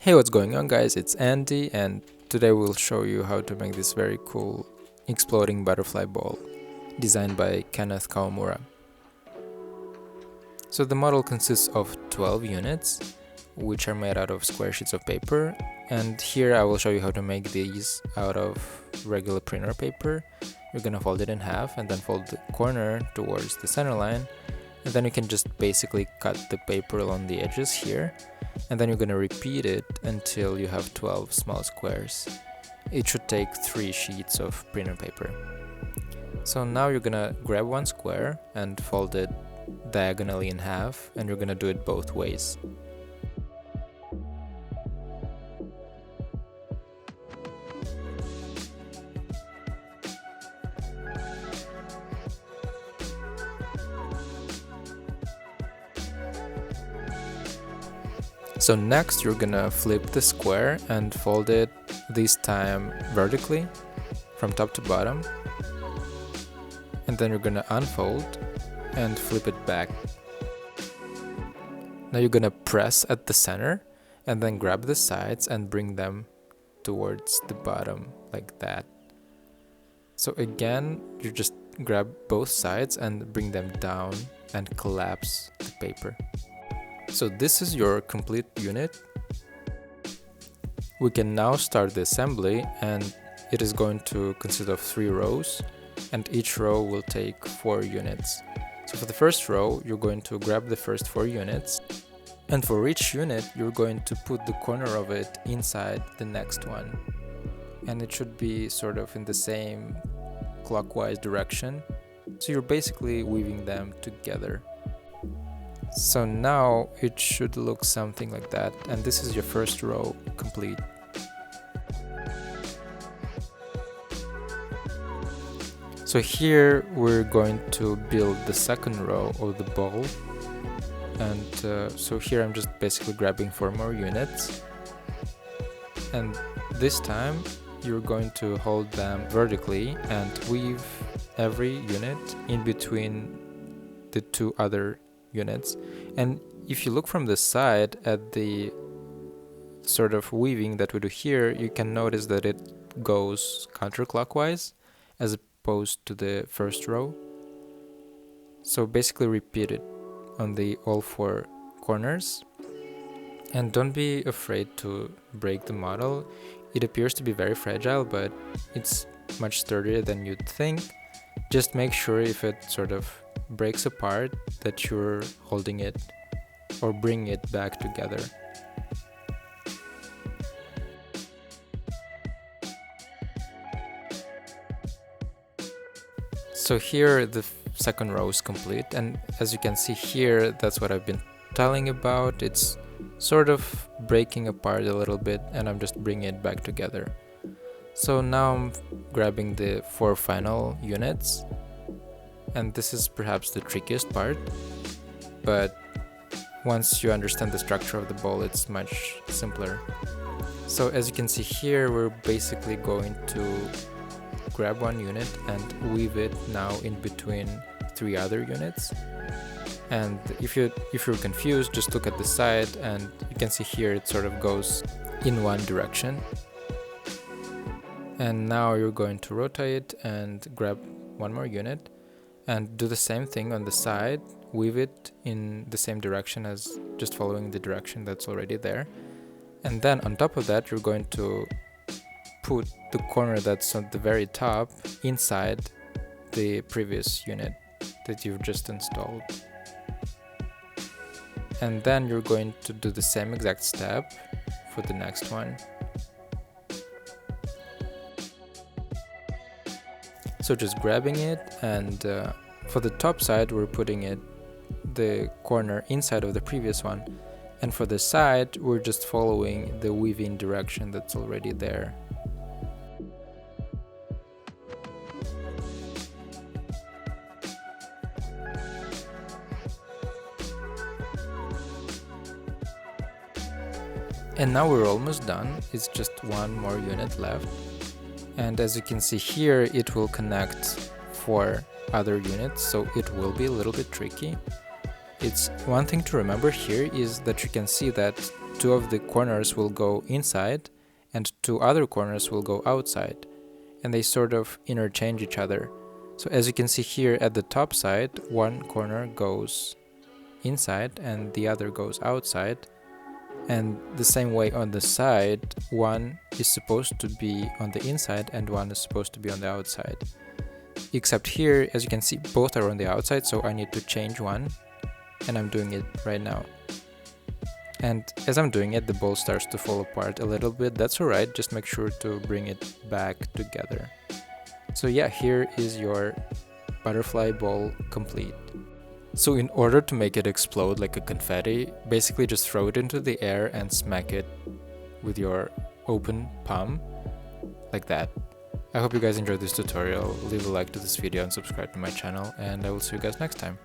Hey, what's going on guys, it's Andy and today we'll show you how to make this very cool exploding butterfly ball designed by Kenneth Kawamura. So the model consists of 12 units which are made out of square sheets of paper, and here I will show you how to make these out of regular printer paper. You're gonna fold it in half and then fold the corner towards the center line, and then you can just basically cut the paper along the edges here, and then you're gonna repeat it until you have 12 small squares. It should take 3 sheets of printer paper. So now you're gonna grab one square and fold it diagonally in half, and you're gonna do it both ways. So next you're gonna flip the square and fold it, this time vertically, from top to bottom. And then you're gonna unfold and flip it back. Now you're gonna press at the center and then grab the sides and bring them towards the bottom like that. So again, you just grab both sides and bring them down and collapse the paper. So this is your complete unit. We can now start the assembly, and it is going to consist of 3 rows, and each row will take 4 units. So for the first row, you're going to grab the first 4 units, and for each unit, you're going to put the corner of it inside the next one. And it should be sort of in the same clockwise direction. So you're basically weaving them together. So now it should look something like that, and this is your first row complete. So here we're going to build the second row of the ball, and so here I'm just basically grabbing 4 more units, and this time you're going to hold them vertically and weave every unit in between the 2 other units. And if you look from the side at the sort of weaving that we do here, you can notice that it goes counterclockwise as opposed to the first row. So basically repeat it on the all 4 corners, and don't be afraid to break the model. It appears to be very fragile, but it's much sturdier than you'd think. Just make sure if it sort of breaks apart that you're holding it or bring it back together. So here the second row is complete, and as you can see here, that's what I've been telling about. It's sort of breaking apart a little bit, and I'm just bringing it back together. So now I'm grabbing the 4 final units, and this is perhaps the trickiest part, but once you understand the structure of the ball, it's much simpler. So as you can see here, we're basically going to grab one unit and weave it now in between 3 other units. And if you're confused, just look at the side, and you can see here it sort of goes in one direction. And now you're going to rotate and grab one more unit and do the same thing on the side, weave it in the same direction as just following the direction that's already there. And then on top of that, you're going to put the corner that's on the very top inside the previous unit that you've just installed. And then you're going to do the same exact step for the next one. So just grabbing it, and for the top side we're putting it the corner inside of the previous one, and for the side we're just following the weaving direction that's already there. And now we're almost done, it's just one more unit left. And as you can see here, it will connect 4 other units, so it will be a little bit tricky. It's one thing to remember here is that you can see that two of the corners will go inside and two other corners will go outside, and they sort of interchange each other. So as you can see here at the top side, one corner goes inside and the other goes outside, and the same way on the side, one is supposed to be on the inside and one is supposed to be on the outside. Except here, as you can see, both are on the outside, so I need to change one, and I'm doing it right now. And as I'm doing it, the ball starts to fall apart a little bit. That's alright, just make sure to bring it back together. So yeah, here is your butterfly ball complete. So in order to make it explode like a confetti, basically just throw it into the air and smack it with your open palm, like that. I hope you guys enjoyed this tutorial. Leave a like to this video and subscribe to my channel, and I will see you guys next time.